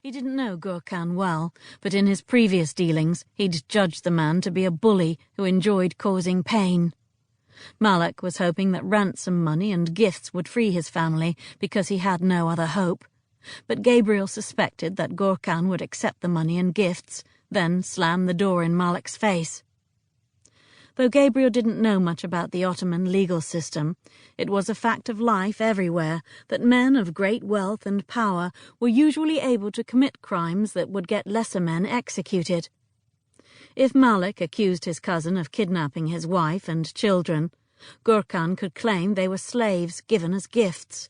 He didn't know Gurkhan well, but in his previous dealings he'd judged the man to be a bully who enjoyed causing pain. Malak was hoping that ransom money and gifts would free his family because he had no other hope. But Gabriel suspected that Gurkhan would accept the money and gifts, then slam the door in Malak's face. Though Gabriel didn't know much about the Ottoman legal system, it was a fact of life everywhere that men of great wealth and power were usually able to commit crimes that would get lesser men executed. If Malak accused his cousin of kidnapping his wife and children, Gurkhan could claim they were slaves given as gifts.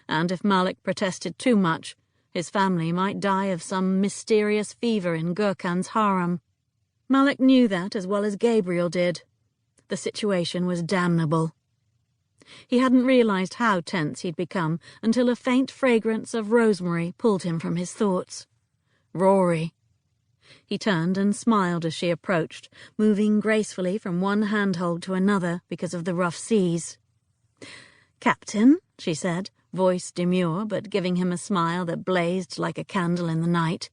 And if Malak protested too much, his family might die of some mysterious fever in Gurkhan's harem. Malak knew that as well as Gabriel did. The situation was damnable. He hadn't realized how tense he'd become until a faint fragrance of rosemary pulled him from his thoughts. Rory. He turned and smiled as she approached, moving gracefully from one handhold to another because of the rough seas. "Captain," she said, voice demure but giving him a smile that blazed like a candle in the night.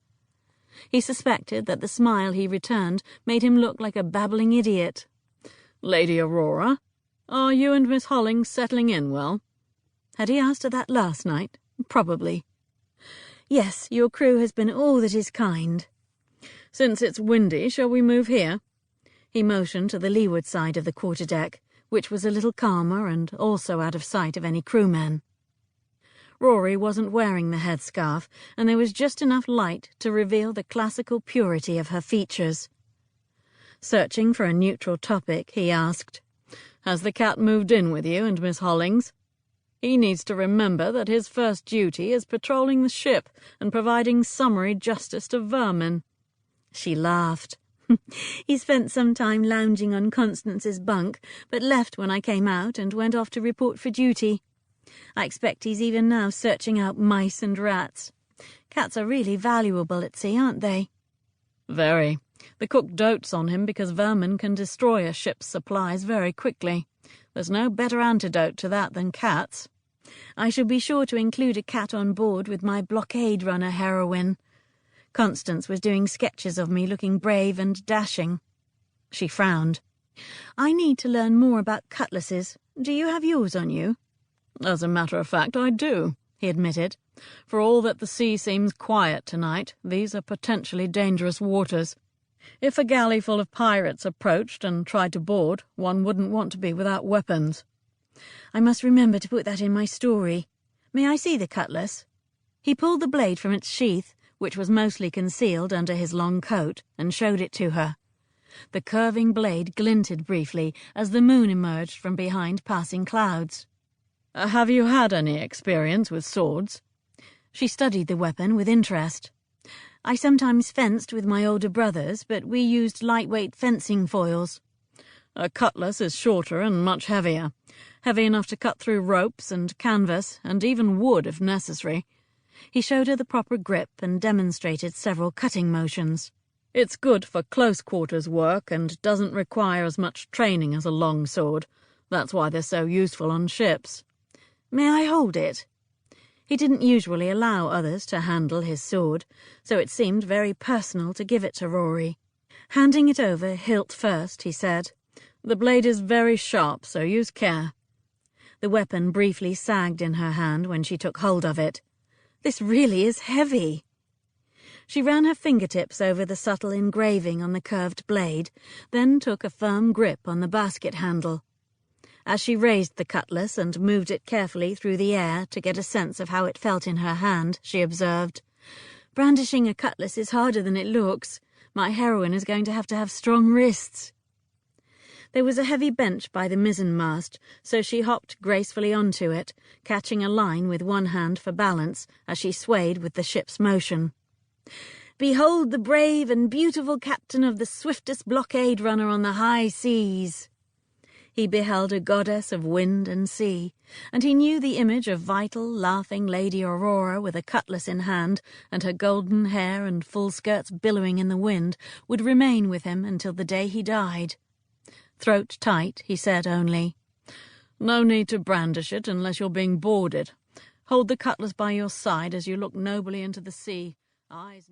He suspected that the smile he returned made him look like a babbling idiot. "Lady Aurora, are you and Miss Hollings settling in well?" Had he asked her that last night? Probably. "Yes, your crew has been all that is kind." "Since it's windy, shall we move here?" He motioned to the leeward side of the quarterdeck, which was a little calmer and also out of sight of any crewmen. Rory wasn't wearing the headscarf, and there was just enough light to reveal the classical purity of her features. Searching for a neutral topic, he asked, "Has the cat moved in with you and Miss Hollings? He needs to remember that his first duty is patrolling the ship and providing summary justice to vermin." She laughed. "He spent some time lounging on Constance's bunk, but left when I came out and went off to report for duty. I expect he's even now searching out mice and rats. Cats are really valuable at sea, aren't they?" "Very. The cook dotes on him because vermin can destroy a ship's supplies very quickly. There's no better antidote to that than cats." "I shall be sure to include a cat on board with my blockade runner heroine." Constance was doing sketches of me looking brave and dashing. She frowned. "I need to learn more about cutlasses. Do you have yours on you?" "As a matter of fact, I do," he admitted. "For all that the sea seems quiet tonight, these are potentially dangerous waters. If a galley full of pirates approached and tried to board, one wouldn't want to be without weapons." "I must remember to put that in my story. May I see the cutlass?" He pulled the blade from its sheath, which was mostly concealed under his long coat, and showed it to her. The curving blade glinted briefly as the moon emerged from behind passing clouds. "Have you had any experience with swords?" She studied the weapon with interest. "I sometimes fenced with my older brothers, but we used lightweight fencing foils." "A cutlass is shorter and much heavier. Heavy enough to cut through ropes and canvas, and even wood if necessary." He showed her the proper grip and demonstrated several cutting motions. "It's good for close-quarters work and doesn't require as much training as a long sword. That's why they're so useful on ships." "May I hold it?" He didn't usually allow others to handle his sword, so it seemed very personal to give it to Rory. Handing it over hilt first, he said, "The blade is very sharp, so use care." The weapon briefly sagged in her hand when she took hold of it. "This really is heavy." She ran her fingertips over the subtle engraving on the curved blade, then took a firm grip on the basket handle. As she raised the cutlass and moved it carefully through the air to get a sense of how it felt in her hand, she observed, "Brandishing a cutlass is harder than it looks. My heroine is going to have strong wrists." There was a heavy bench by the mizzenmast, so she hopped gracefully onto it, catching a line with one hand for balance as she swayed with the ship's motion. "Behold the brave and beautiful captain of the swiftest blockade runner on the high seas." He beheld a goddess of wind and sea, and he knew the image of vital, laughing Lady Aurora with a cutlass in hand and her golden hair and full skirts billowing in the wind would remain with him until the day he died. Throat tight, he said only, "No need to brandish it unless you're being boarded. Hold the cutlass by your side as you look nobly into the sea. eyes